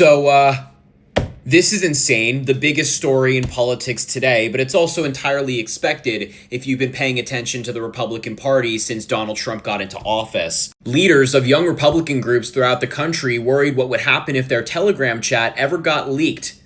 So, this is insane, the biggest story in politics today, but it's also entirely expected if you've been paying attention to the Republican Party since Donald Trump got into office. Leaders of young Republican groups throughout the country worried what would happen if their Telegram chat ever got leaked.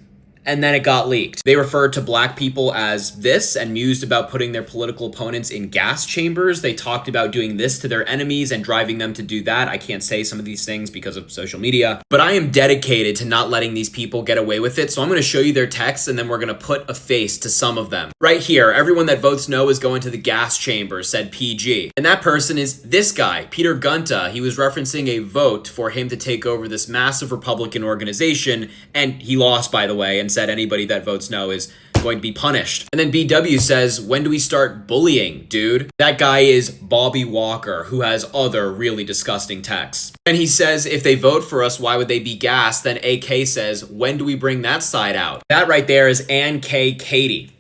And then it got leaked. They referred to black people as this and mused about putting their political opponents in gas chambers. They talked about doing this to their enemies and driving them to do that. I can't say some of these things because of social media, but I am dedicated to not letting these people get away with it. So I'm going to show you their texts and then we're going to put a face to some of them. Right here, everyone that votes no is going to the gas chamber, said PG. And that person is this guy, Peter Gunta. He was referencing a vote for him to take over this massive Republican organization, and he lost, by the way, and said anybody that votes no is going to be punished. And then BW says, when do we start bullying, dude? That guy is Bobby Walker, who has other really disgusting texts. And he says, if they vote for us, why would they be gassed? Then AK says, when do we bring that side out? That right there is Ann K. Katie.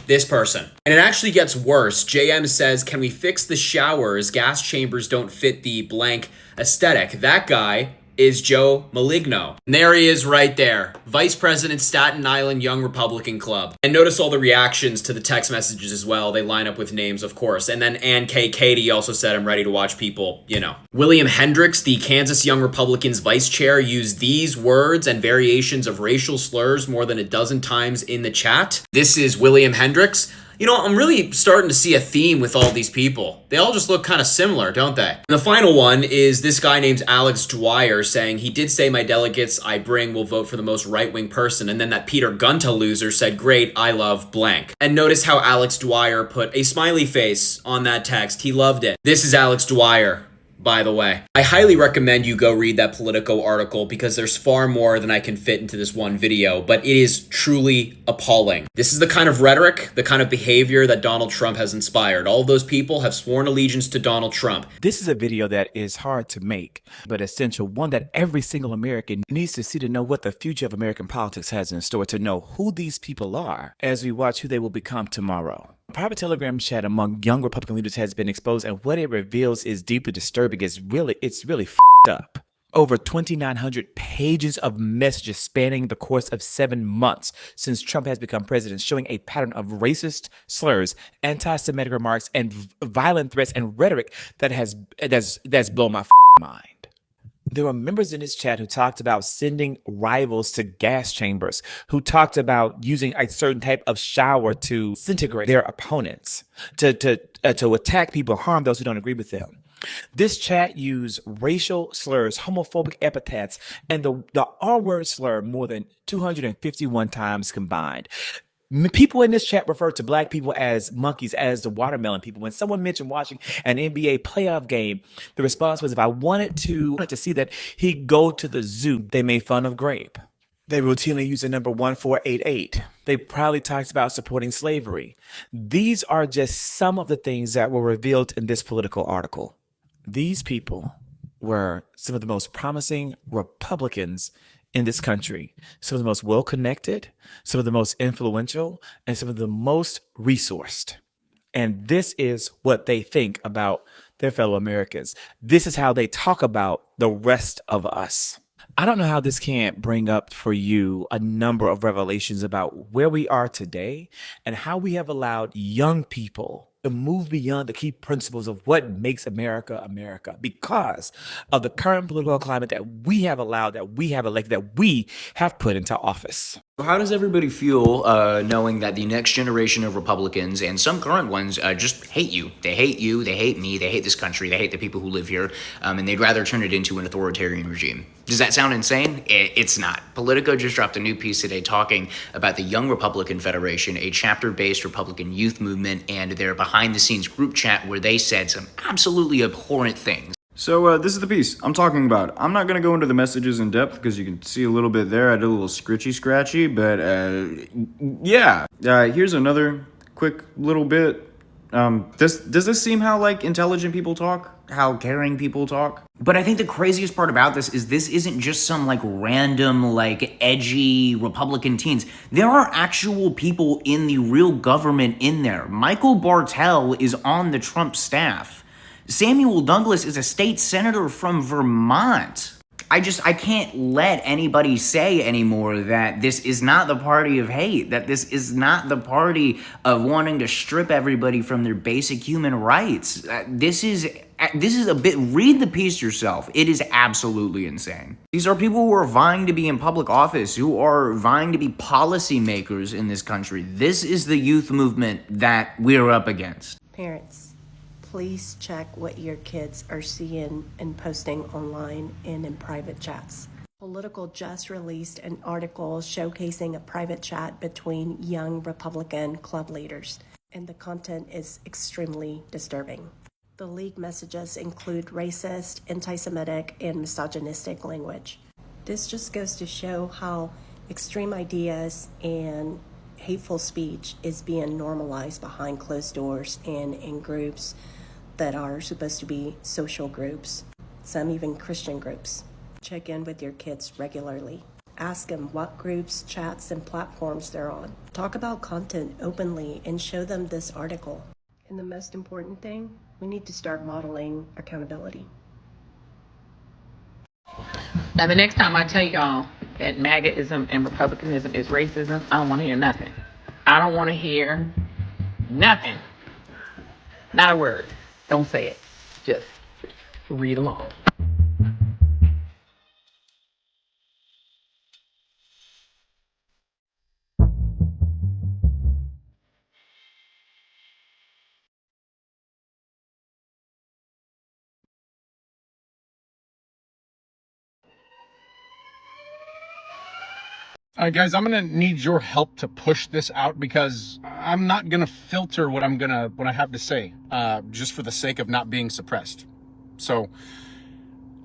This person. And it actually gets worse. JM says, can we fix the showers? Gas chambers don't fit the blank aesthetic. That guy is Joe Maligno. And there he is right there. Vice President, Staten Island Young Republican Club. And notice all the reactions to the text messages as well. They line up with names, of course. And then Ann K. Katie also said, I'm ready to watch people, you know. William Hendricks, the Kansas Young Republicans vice chair, used these words and variations of racial slurs more than a dozen times in the chat. This is William Hendricks. You know, I'm really starting to see a theme with all these people. They all just look kind of similar, don't they? And the final one is this guy named Alex Dwyer saying, he did say my delegates I bring will vote for the most right-wing person. And then that Peter Gunta loser said, great, I love blank. And notice how Alex Dwyer put a smiley face on that text. He loved it. This is Alex Dwyer, by the way. I highly recommend you go read that Politico article because there's far more than I can fit into this one video, but it is truly appalling. This is the kind of rhetoric, the kind of behavior that Donald Trump has inspired. All of those people have sworn allegiance to Donald Trump. This is a video that is hard to make, but essential, one that every single American needs to see to know what the future of American politics has in store, to know who these people are as we watch who they will become tomorrow. A private Telegram chat among young Republican leaders has been exposed, and what it reveals is deeply disturbing. It's really f***ed up. Over 2,900 pages of messages spanning the course of 7 months since Trump has become president, showing a pattern of racist slurs, anti-Semitic remarks, and violent threats and rhetoric that's blown my mind. There were members in this chat who talked about sending rivals to gas chambers, who talked about using a certain type of shower to disintegrate their opponents, to attack people, harm those who don't agree with them. This chat used racial slurs, homophobic epithets, and the R-word slur more than 251 times combined. People in this chat refer to black people as monkeys, as the watermelon people. When someone mentioned watching an NBA playoff game, the response was, if I wanted to see that, he'd go to the zoo. They made fun of grape. They routinely use the number 1488. They proudly talked about supporting slavery. These are just some of the things that were revealed in this Politico article. These people were some of the most promising Republicans in this country, some of the most well-connected, some of the most influential, and some of the most resourced. And this is what they think about their fellow Americans. This is how they talk about the rest of us. I don't know how this can't bring up for you a number of revelations about where we are today and how we have allowed young people to move beyond the key principles of what makes America America because of the current political climate that we have allowed, that we have elected, that we have put into office. How does everybody feel knowing that the next generation of Republicans and some current ones just hate you? They hate you, they hate me, they hate this country, they hate the people who live here, and they'd rather turn it into an authoritarian regime. Does that sound insane? It's not. Politico just dropped a new piece today talking about the Young Republican Federation, a chapter-based Republican youth movement, and their behind-the-scenes group chat where they said some absolutely abhorrent things. So this is the piece I'm talking about. I'm not going to go into the messages in depth because you can see a little bit there. I did a little scratchy, but yeah. Here's another quick little bit. Does this seem how like intelligent people talk? How caring people talk? But I think the craziest part about this isn't just some like random like edgy Republican teens. There are actual people in the real government in there. Michael Bartell is on the Trump staff. Samuel Douglas is a state senator from Vermont. I can't let anybody say anymore that this is not the party of hate, that this is not the party of wanting to strip everybody from their basic human rights. This is a bit, read the piece yourself. It is absolutely insane. These are people who are vying to be in public office, who are vying to be policymakers in this country. This is the youth movement that we're up against. Parents, please check what your kids are seeing and posting online and in private chats. Politico just released an article showcasing a private chat between young Republican club leaders, and the content is extremely disturbing. The leaked messages include racist, anti-Semitic, and misogynistic language. This just goes to show how extreme ideas and hateful speech is being normalized behind closed doors and in groups that are supposed to be social groups, some even Christian groups. Check in with your kids regularly. Ask them what groups, chats, and platforms they're on. Talk about content openly and show them this article. And the most important thing, we need to start modeling accountability. Now, the next time I tell y'all that MAGAism and Republicanism is racism, I don't want to hear nothing. I don't want to hear nothing. Not a word. Don't say it. Just read along. All right, guys, I'm gonna need your help to push this out because I'm not gonna filter what I have to say, just for the sake of not being suppressed. So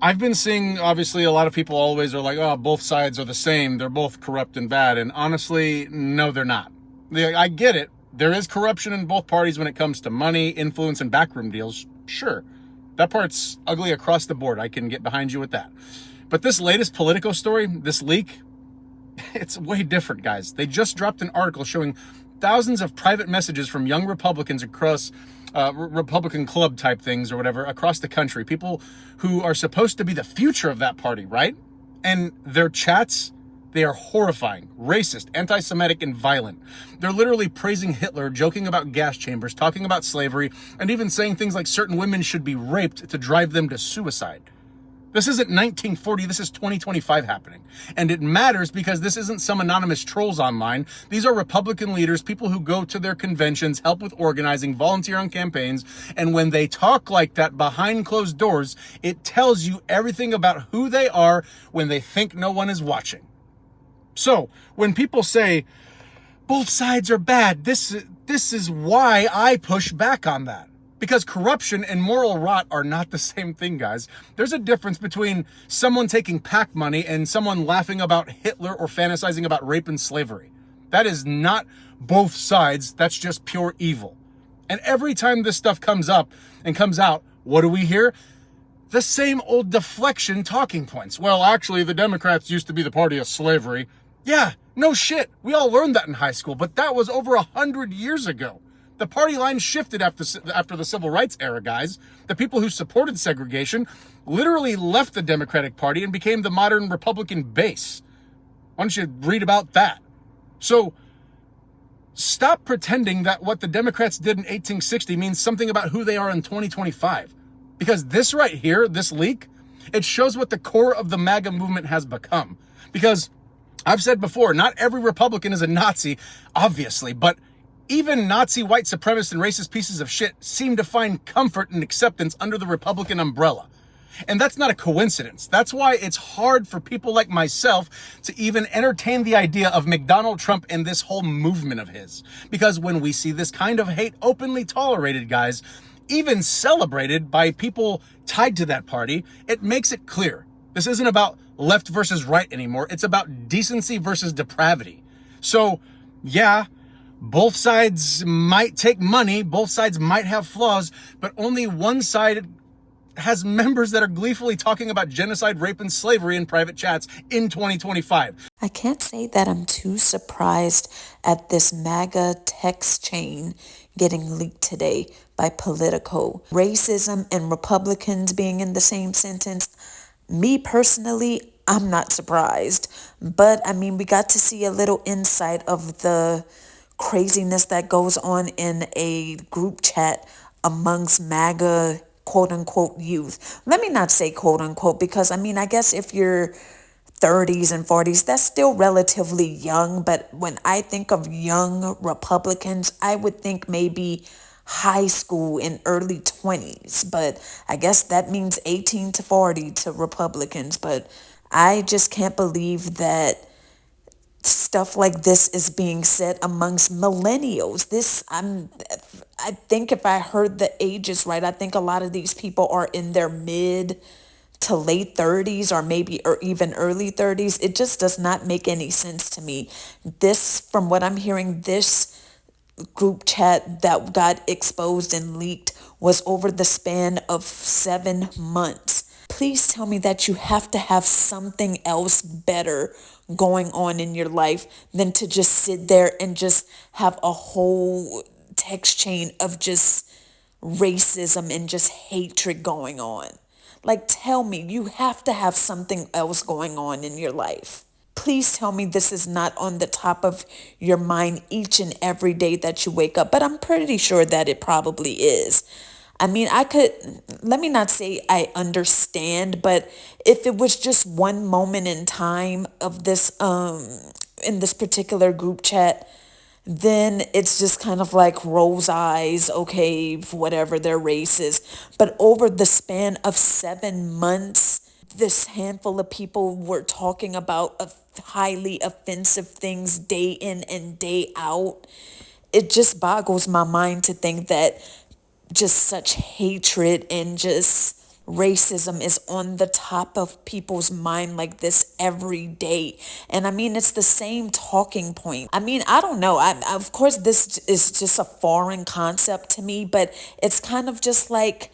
I've been seeing, obviously, a lot of people always are like, oh, both sides are the same. They're both corrupt and bad. And honestly, no, they're not. I get it. There is corruption in both parties when it comes to money, influence, and backroom deals. Sure. That part's ugly across the board. I can get behind you with that. But this latest Politico story, this leak, it's way different, guys. They just dropped an article showing thousands of private messages from young Republicans across Republican club type things or whatever across the country. People who are supposed to be the future of that party, right? And their chats, they are horrifying, racist, anti-Semitic, and violent. They're literally praising Hitler, joking about gas chambers, talking about slavery, and even saying things like certain women should be raped to drive them to suicide. This isn't 1940, this is 2025 happening. And it matters because this isn't some anonymous trolls online. These are Republican leaders, people who go to their conventions, help with organizing, volunteer on campaigns. And when they talk like that behind closed doors, it tells you everything about who they are when they think no one is watching. So when people say, both sides are bad, this is why I push back on that. Because corruption and moral rot are not the same thing, guys. There's a difference between someone taking PAC money and someone laughing about Hitler or fantasizing about rape and slavery. That is not both sides. That's just pure evil. And every time this stuff comes up and comes out, what do we hear? The same old deflection talking points. Well, actually, the Democrats used to be the party of slavery. Yeah, no shit. We all learned that in high school, but that was over 100 years ago. The party line shifted after the civil rights era, guys. The people who supported segregation literally left the Democratic Party and became the modern Republican base. Why don't you read about that? So stop pretending that what the Democrats did in 1860 means something about who they are in 2025. Because this right here, this leak, it shows what the core of the MAGA movement has become. Because I've said before, not every Republican is a Nazi, obviously, but even Nazi white supremacist and racist pieces of shit seem to find comfort and acceptance under the Republican umbrella. And that's not a coincidence. That's why it's hard for people like myself to even entertain the idea of McDonald Trump and this whole movement of his. Because when we see this kind of hate openly tolerated, guys, even celebrated by people tied to that party, it makes it clear. This isn't about left versus right anymore. It's about decency versus depravity. So, yeah, both sides might take money, both sides might have flaws, but only one side has members that are gleefully talking about genocide, rape, and slavery in private chats in 2025. I can't say that I'm too surprised at this MAGA text chain getting leaked today by Politico. Racism and Republicans being in the same sentence, Me personally, I'm not surprised. But I mean, we got to see a little insight of the craziness that goes on in a group chat amongst MAGA quote unquote youth. Let me not say quote unquote, because I mean, I guess if you're 30s and 40s, that's still relatively young. But when I think of young Republicans, I would think maybe high school and early 20s. But I guess that means 18 to 40 to Republicans. But I just can't believe that stuff like this is being said amongst millennials. I think if I heard the ages right, I think a lot of these people are in their mid to late 30s, or maybe or even early 30s. It just does not make any sense to me. This, from what I'm hearing, this group chat that got exposed and leaked was over the span of 7 months. Please tell me that you have to have something else better going on in your life than to just sit there and just have a whole text chain of just racism and just hatred going on. Like, tell me, you have to have something else going on in your life. Please tell me this is not on the top of your mind each and every day that you wake up, but I'm pretty sure that it probably is. I mean, let me not say I understand, but if it was just one moment in time of this, in this particular group chat, then it's just kind of like rose eyes, okay, whatever their race is. But over the span of 7 months, this handful of people were talking about highly offensive things day in and day out. It just boggles my mind to think that just such hatred and just racism is on the top of people's mind like this every day. And I mean, it's the same talking point. I mean, I don't know. Of course, this is just a foreign concept to me, but it's kind of just like,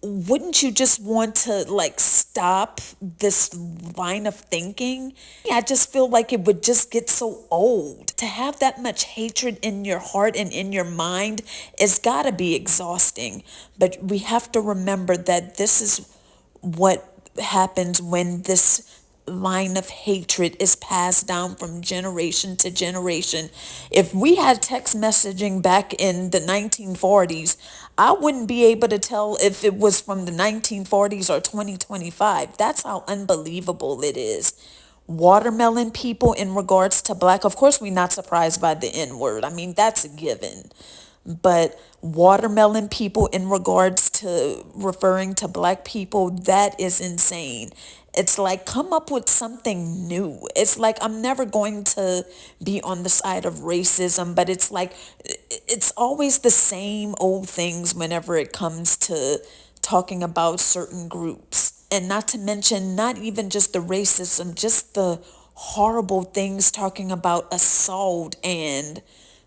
wouldn't you just want to like stop this line of thinking? I just feel like it would just get so old. To have that much hatred in your heart and in your mind, it's got to be exhausting. But we have to remember that this is what happens when this line of hatred is passed down from generation to generation. If we had text messaging back in the 1940s, I wouldn't be able to tell if it was from the 1940s or 2025. That's how unbelievable it is. Watermelon people in regards to black, of course, we're not surprised by the N word. I mean, that's a given. But watermelon people in regards to referring to black people, that is insane. It's like, come up with something new. It's like, I'm never going to be on the side of racism, but it's like, it's always the same old things whenever it comes to talking about certain groups. And not to mention, not even just the racism, just the horrible things talking about assault and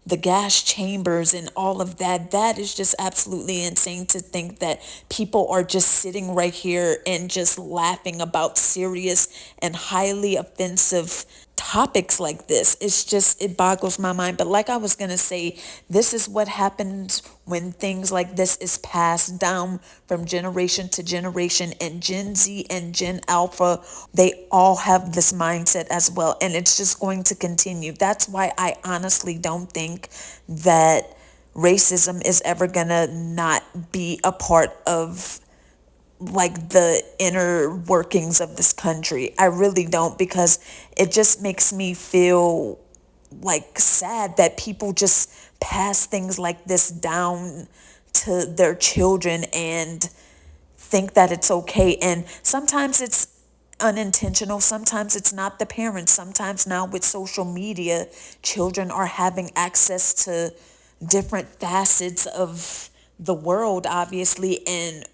the gas chambers and all of that. That is just absolutely insane to think that people are just sitting right here and just laughing about serious and highly offensive topics like this. It's just, it boggles my mind. But like I was going to say, this is what happens when things like this is passed down from generation to generation. And Gen Z and Gen Alpha, they all have this mindset as well. And it's just going to continue. That's why I honestly don't think that racism is ever going to not be a part of like the inner workings of this country. I really don't, because it just makes me feel like sad that people just pass things like this down to their children and think that it's okay. And sometimes it's unintentional, sometimes it's not the parents. Sometimes now with social media, children are having access to different facets of the world, obviously, and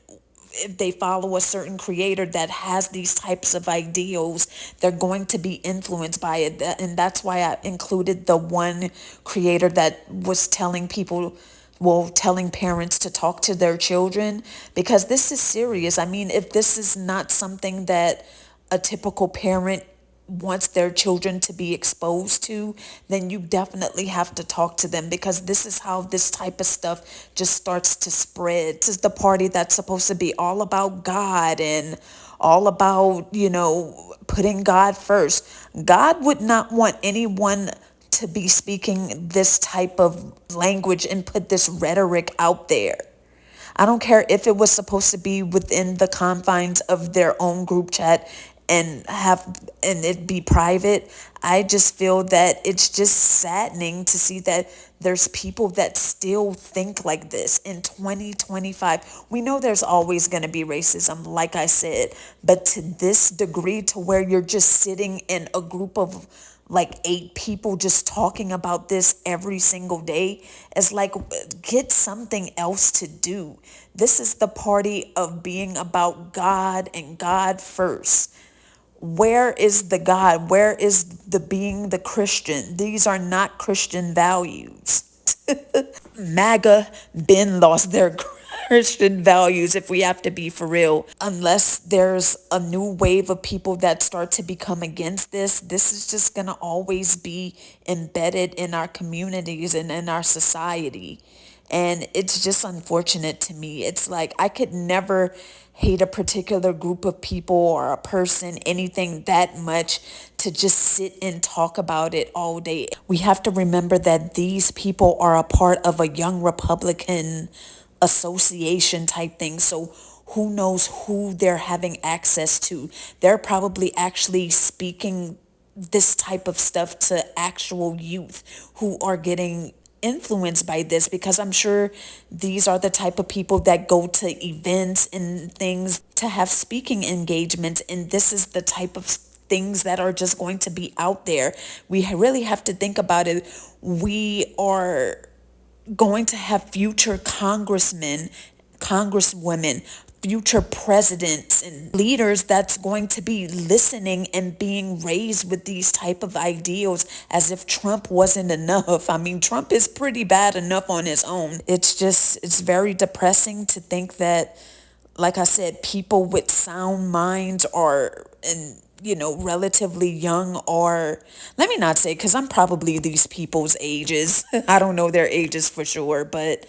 if they follow a certain creator that has these types of ideals, they're going to be influenced by it. And that's why I included the one creator that was telling people, well, telling parents to talk to their children, because this is serious. I mean, if this is not something that a typical parent wants their children to be exposed to, then you definitely have to talk to them, because this is how this type of stuff just starts to spread. This is the party that's supposed to be all about God and all about, putting God first. God would not want anyone to be speaking this type of language and put this rhetoric out there. I don't care if it was supposed to be within the confines of their own group chat and it be private. I just feel that it's just saddening to see that there's people that still think like this in 2025. We know there's always going to be racism, like I said, but to this degree, to where you're just sitting in a group of like 8 people just talking about this every single day, is like, get something else to do. This is the party of being about God and God first. Where is the God? Where is the being the Christian? These are not Christian values. MAGA been lost their Christian values, if we have to be for real. Unless there's a new wave of people that start to become against this is just going to always be embedded in our communities and in our society. And it's just unfortunate to me. It's like, I could never hate a particular group of people or a person, anything that much, to just sit and talk about it all day. We have to remember that these people are a part of a young Republican association type thing. So who knows who they're having access to? They're probably actually speaking this type of stuff to actual youth who are getting influenced by this, because I'm sure these are the type of people that go to events and things to have speaking engagements, and this is the type of things that are just going to be out there. We really have to think about it. We are going to have future congressmen, congresswomen, future presidents and leaders that's going to be listening and being raised with these type of ideals, as if Trump wasn't enough. I mean, Trump is pretty bad enough on his own. It's very depressing to think that, like I said, people with sound minds are, and relatively young, or let me not say, because I'm probably these people's ages. I don't know their ages for sure, but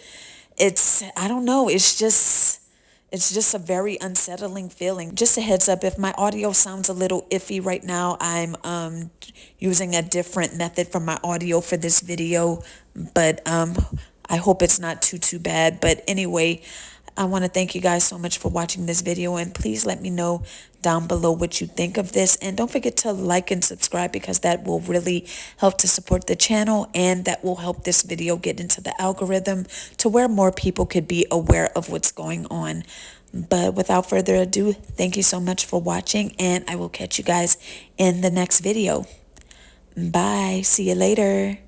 I don't know, it's just a very unsettling feeling. Just a heads up, if my audio sounds a little iffy right now, I'm using a different method for my audio for this video, but I hope it's not too bad. But anyway, I want to thank you guys so much for watching this video, and please let me know down below what you think of this, and don't forget to like and subscribe, because that will really help to support the channel, and that will help this video get into the algorithm to where more people could be aware of what's going on. But without further ado, thank you so much for watching, and I will catch you guys in the next video. Bye. See you later.